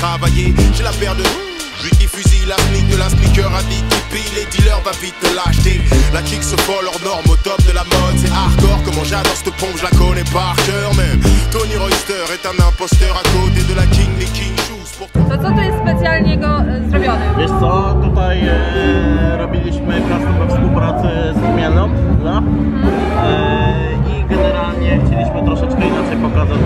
travailler. J'ai la paire de juifs qui fusillent la sneak de la sneaker addict qui pille. Les dealers va vite te l'acheter. La kick se vole hors norme au top de la mode. C'est hardcore, comment j'adore cette pompe, je la connais par cœur même. Tony Royster est un imposteur à côté de la king des king shoes. To co tu jest specjalnie zrobione? Wiesz co, tutaj robiliśmy custom we współpracy z Michaelą i generalnie chcieliśmy troszeczkę inaczej pokazać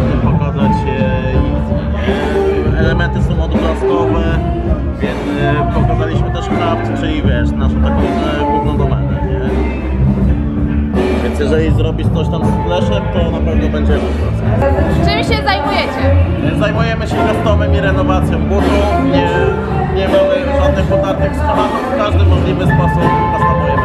elementy są odblaskowe, więc pokazaliśmy też craft, czyli wiesz, naszą taką główną domenę, nie? Więc jeżeli zrobisz coś tam z fleszem, to na pewno będzie odblask. Czym się zajmujecie? Zajmujemy się customem i renowacją butów, nie mamy żadnych podatnych schematów, w każdy możliwy sposób customujemy.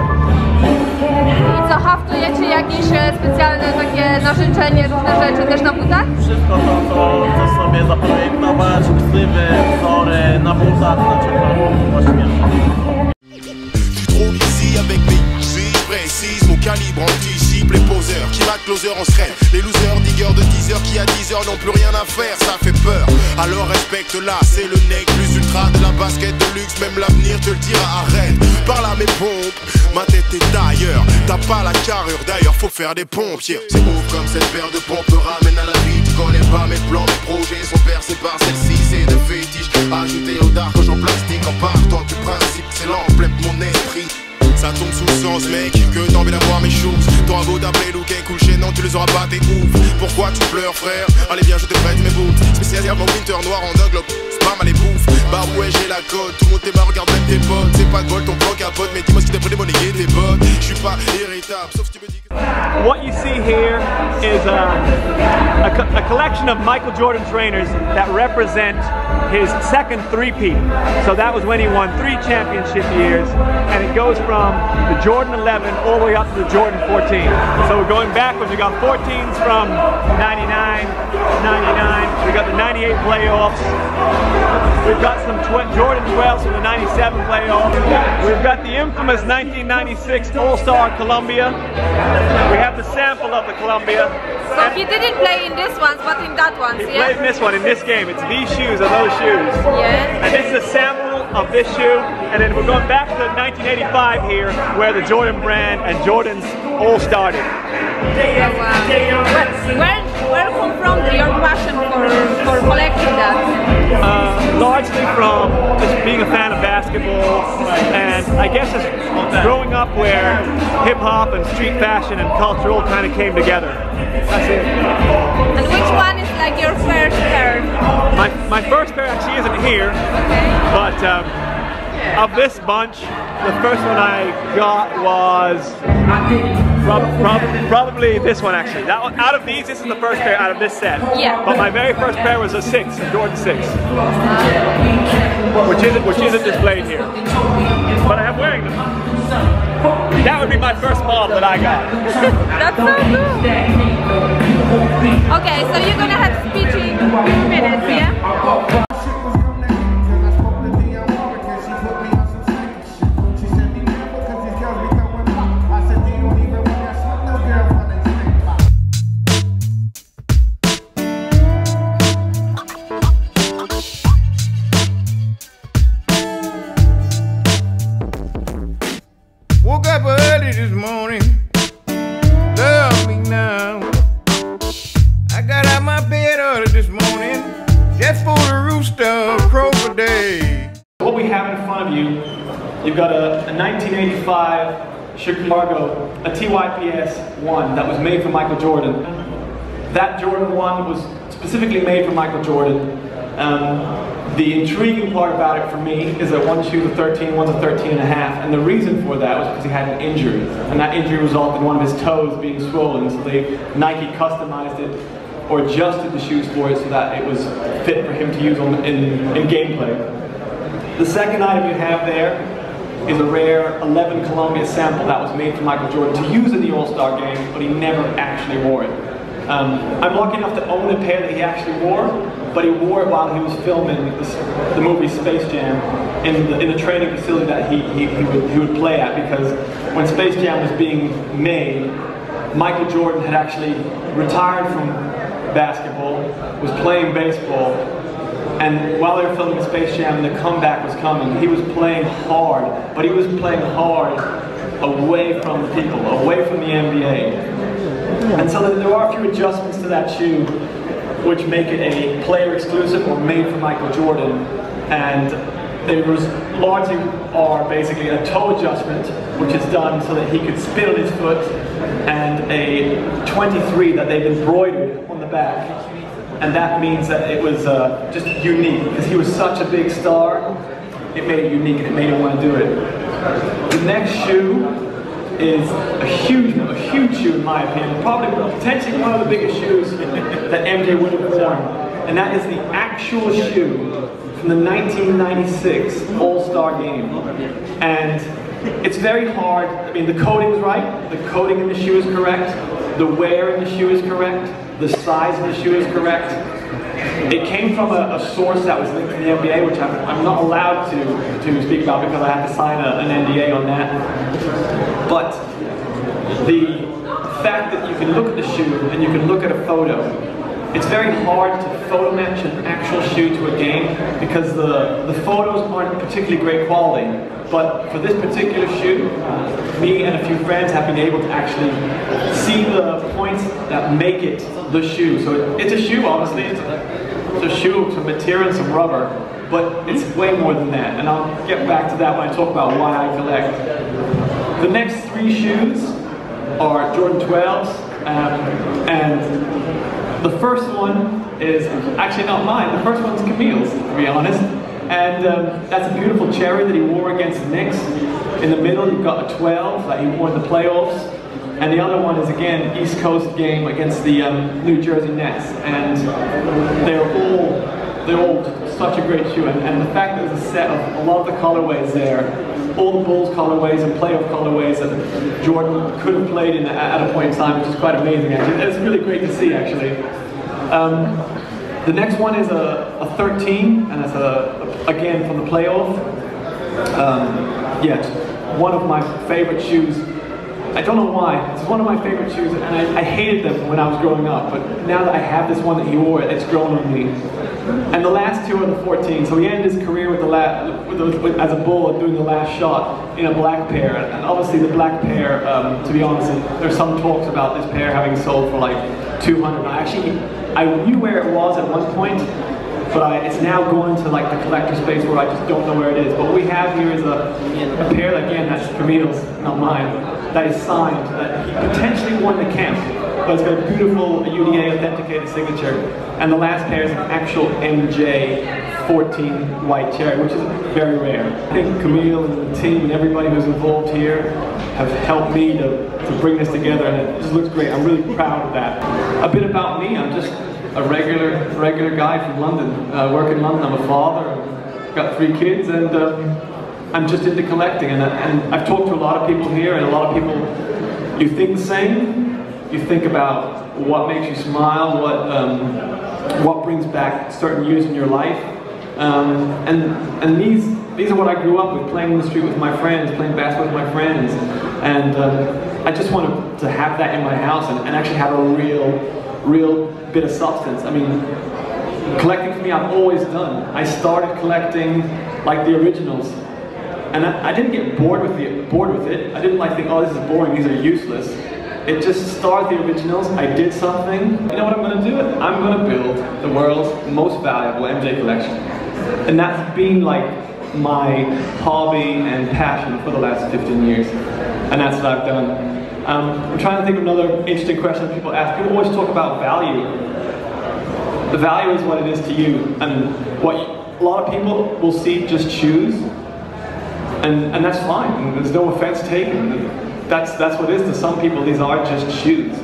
I co, haftujecie jakieś specjalne takie narzędzenie, różne rzeczy też na butach? Wszystko to, co chcesz sobie zaprojektować, ksywy, wzory na butach, znaczy to właściwie. Précise, mon calibre anticipe les poseurs qui m'a closer en sereine. Les losers, diggers de 10 heures qui à 10 heures n'ont plus rien à faire, ça fait peur. Alors respecte-la, c'est le nec plus ultra de la basket de luxe, même l'avenir te le dira, arrête. Par là mes pompes, ma tête est ailleurs. T'as pas la carrure d'ailleurs, faut faire des pompiers. C'est ouf comme cette paire de pompes me ramène à la vie. Tu connais pas mes plans, mes projets sont percés par celle-ci. C'est de fétiche, ajouté au dark en plastique. En partant du principe, c'est l'emblème de mon esprit. Ça tombe sous le sens mec, que t'as envie d'avoir mes shoes. T'auras beau t'appeler Luke et coucher, non tu les auras pas, t'es ouf. Pourquoi tu pleures frère? Allez viens je te prête mes boots. Spécialement winter noir en dog, spam à les bouffe. Bah ouais j'ai la cote, tout le monde t'aime, regarde même tes potes. C'est pas de bol ton bloc à pote, mais dis-moi ce qui t'a pris des monnayés tes bottes. J'suis pas irritable, sauf si tu me dis que... What you see here is a collection of Michael Jordan trainers that represent his second three-peat. So that was when he won 3 championship years, and it goes from the Jordan 11 all the way up to the Jordan 14. So we're going backwards. We got 14s from 99, 99, We got the 98 playoffs. We've got some Jordan 12s from the 97 playoffs. We've got the infamous 1996 All-Star Columbia. We have the sample of the Columbia. So he didn't play in this ones, but in that one, He yeah? played in this one, in this game. It's these shoes or those shoes. Yeah. And this is a sample of this shoe. And then we're going back to 1985 here, where the Jordan brand and Jordans all started. Oh, wow. Where come from your passion for collecting that? Largely from just being a fan of basketball, and I guess just growing up where hip hop and street fashion and culture all kind of came together. That's it. And which one is like your first pair? My first pair actually isn't here, but of this bunch, the first one I got was probably this one actually. That one, out of these, this is the first pair out of this set. Yeah. But my very first pair was a 6, a Jordan 6, which isn't displayed here. But I am wearing them. That would be my first model that I got. That's so cool. Okay, so you're gonna have speech in a few minutes, yeah? Woke up early this morning, love me now. I got out my bed early this morning, just for the rooster crow for day. What we have in front of you, you've got a 1985 Chicago, a TYPS 1 that was made for Michael Jordan. That Jordan 1 was specifically made for Michael Jordan. The intriguing part about it for me is that one shoe's a 13, one's a 13 and a half, and the reason for that was because he had an injury, and that injury resulted in one of his toes being swollen, so Nike customized it or adjusted the shoes for it so that it was fit for him to use in gameplay. The second item you have there is a rare 11 Columbia sample that was made for Michael Jordan to use in the All-Star game, but he never actually wore it. I'm lucky enough to own a pair that he actually wore, but he wore it while he was filming the movie Space Jam in the training facility that he would play at, because when Space Jam was being made, Michael Jordan had actually retired from basketball, was playing baseball, and while they were filming Space Jam, the comeback was coming. He was playing hard, but he was playing hard away from the people, away from the NBA. And so there are a few adjustments to that shoe which make it a player exclusive or made for Michael Jordan. And they largely are basically a toe adjustment, which is done so that he could spin on his foot, and a 23 that they've embroidered on the back. And that means that it was just unique, because he was such a big star. It made it unique and it made him want to do it. The next shoe is a huge shoe in my opinion, probably potentially one of the biggest shoes that MJ would have worn, and that is the actual shoe from the 1996 All-Star game. And it's very hard. I mean, the coating's right, the coating in the shoe is correct, the wear in the shoe is correct, the size of the shoe is correct. It came from a source that was linked to the NBA, which I'm not allowed to speak about because I have to sign an NDA on that. But the fact that you can look at the shoe and you can look at a photo, it's very hard to photo match an actual shoe to a game because the photos aren't particularly great quality. But for this particular shoe, me and a few friends have been able to actually see the points that make it the shoe. So it's a shoe, obviously. It's a shoe with some material and some rubber, but it's way more than that. And I'll get back to that when I talk about why I collect. The next three shoes are Jordan 12s, and the first one is actually not mine. The first one's Camille's, to be honest. And that's a beautiful cherry that he wore against the Knicks. In the middle, you've got a 12 that he wore in the playoffs. And the other one is, again, East Coast game against the New Jersey Nets. And they're all such a great shoe. And the fact that there's a set of a lot of the colorways there, all the Bulls colorways and playoff colorways that Jordan could have played in at a point in time, which is quite amazing, actually. It's really great to see, actually. The next one is a 13, and it's again from the playoff. Yeah, one of my favorite shoes. I don't know why. It's one of my favorite shoes, and I hated them when I was growing up. But now that I have this one that he wore, it's grown on me. And the last two are the 14. So he ended his career with as a bull doing the last shot in a black pair. And obviously the black pair, to be honest, there's some talks about this pair having sold for like 200. I knew where it was at one point, but it's now going to like the collector space where I just don't know where it is. But what we have here is a pair that, again, that's Camille's, not mine, that is signed, that he potentially won the camp. But it's got a beautiful UDA authenticated signature. And the last pair is an actual MJ 14 white cherry, which is very rare. I think Camille and the team and everybody who's involved here have helped me to bring this together, and it just looks great. I'm really proud of that. A bit about me, I'm just a regular guy from London. Work in London, I'm a father, I've got 3 kids, and I'm just into collecting. And I've talked to a lot of people here, and a lot of people, you think the same. You think about what makes you smile, what brings back certain years in your life, and these are what I grew up with, playing in the street with my friends, playing basketball with my friends, and I just wanted to have that in my house and actually have a real bit of substance. I mean, collecting for me, I've always done. I started collecting like the originals, and I didn't get bored with it. I didn't like think, oh, this is boring, these are useless. It just started the originals, I did something. You know what I'm going to do? I'm going to build the world's most valuable MJ collection. And that's been like my hobby and passion for the last 15 years. And that's what I've done. I'm trying to think of another interesting question that people ask. People always talk about value. The value is what it is to you. And a lot of people will see just shoes, and that's fine. And there's no offense taken. That's what it is to some people. These are just shoes.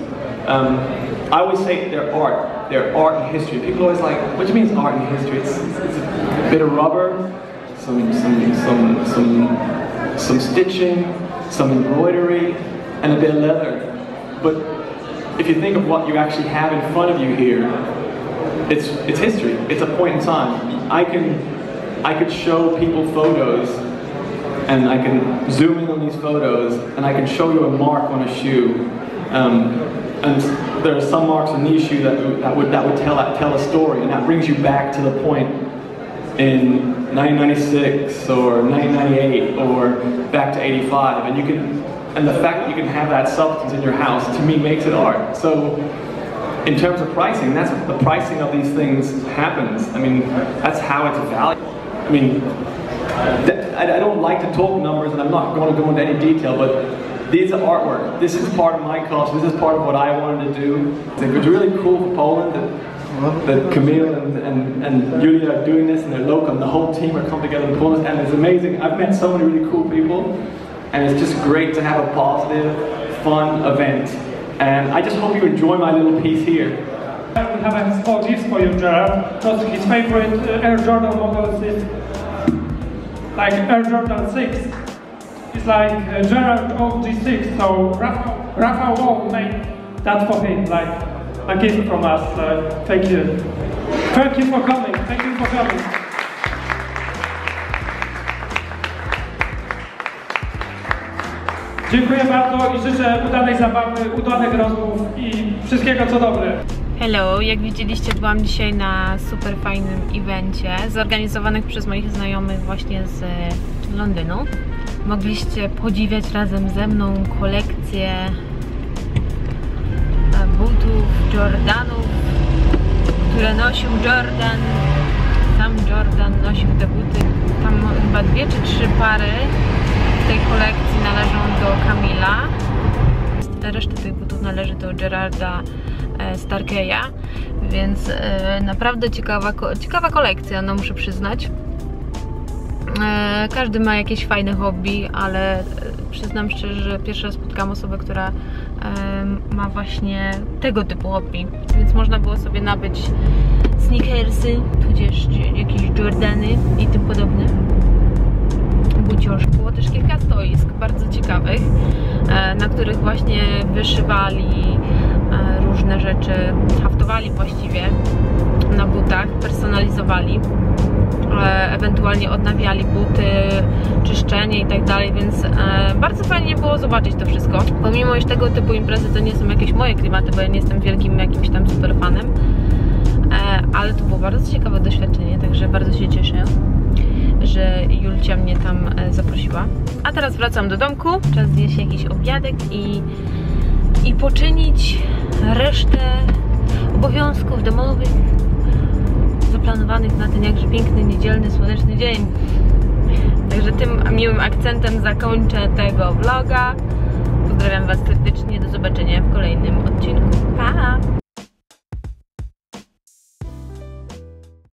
I always say they're art. They're art and history. People always like, what do you mean it's art and history? It's a bit of rubber, some stitching, some embroidery, and a bit of leather. But if you think of what you actually have in front of you here, it's history. It's a point in time. I could show people photos, and I can zoom in on these photos, and I can show you a mark on a shoe. And there are some marks on these shoes that would tell a story, and that brings you back to the point in 1996 or 1998 or back to 85, and the fact that you can have that substance in your house, to me, makes it art. So in terms of pricing, that's the pricing of these things happens. I mean, that's how it's valued. I mean, I don't like to talk numbers, and I'm not going to go into any detail, but these are artwork. This is part of my culture. This is part of what I wanted to do. It was really cool for Poland that Camille and Julia are doing this, and they're local, and the whole team are coming together in Poland, and it's amazing. I've met so many really cool people, and it's just great to have a positive, fun event. And I just hope you enjoy my little piece here. We have a small gift for you, Gerard, because his favorite Air Jordan models is like Air Jordan 6. It's like Gerard OG6, so Rafa Wall made that for him, like a gift from us. Thank you. Thank you for coming. Thank you for coming. Dziękuję bardzo i życzę udanej zabawy, udanych rozmów i wszystkiego co dobre. Hello, jak widzieliście, byłam dzisiaj na super fajnym evencie zorganizowanych przez moich znajomych właśnie z Londynu. Mogliście podziwiać razem ze mną kolekcję butów Jordanów, które nosił Jordan. Sam Jordan nosił te buty. Tam chyba 2 czy 3 pary w tej kolekcji należą do Camila. Reszta tych butów należy do Gerarda Starkeya, więc naprawdę ciekawa kolekcja, no muszę przyznać. Każdy ma jakieś fajne hobby, ale przyznam szczerze, że pierwszy raz spotkałam osobę, która ma właśnie tego typu hobby, więc można było sobie nabyć sneakersy, tudzież jakieś Jordany i tym podobne. Było też kilka stoisk bardzo ciekawych, na których właśnie wyszywali różne rzeczy, haftowali właściwie na butach, personalizowali, ewentualnie odnawiali buty, czyszczenie i tak dalej, więc bardzo fajnie było zobaczyć to wszystko. Pomimo, iż tego typu imprezy to nie są jakieś moje klimaty, bo ja nie jestem wielkim jakimś tam super fanem, ale to było bardzo ciekawe doświadczenie, także bardzo się cieszę, że Julcia mnie tam zaprosiła. A teraz wracam do domku, czas zjeść jakiś obiadek i poczynić resztę obowiązków domowych zaplanowanych na ten jakże piękny, niedzielny, słoneczny dzień. Także tym miłym akcentem zakończę tego vloga. Pozdrawiam Was serdecznie, do zobaczenia w kolejnym odcinku. Pa!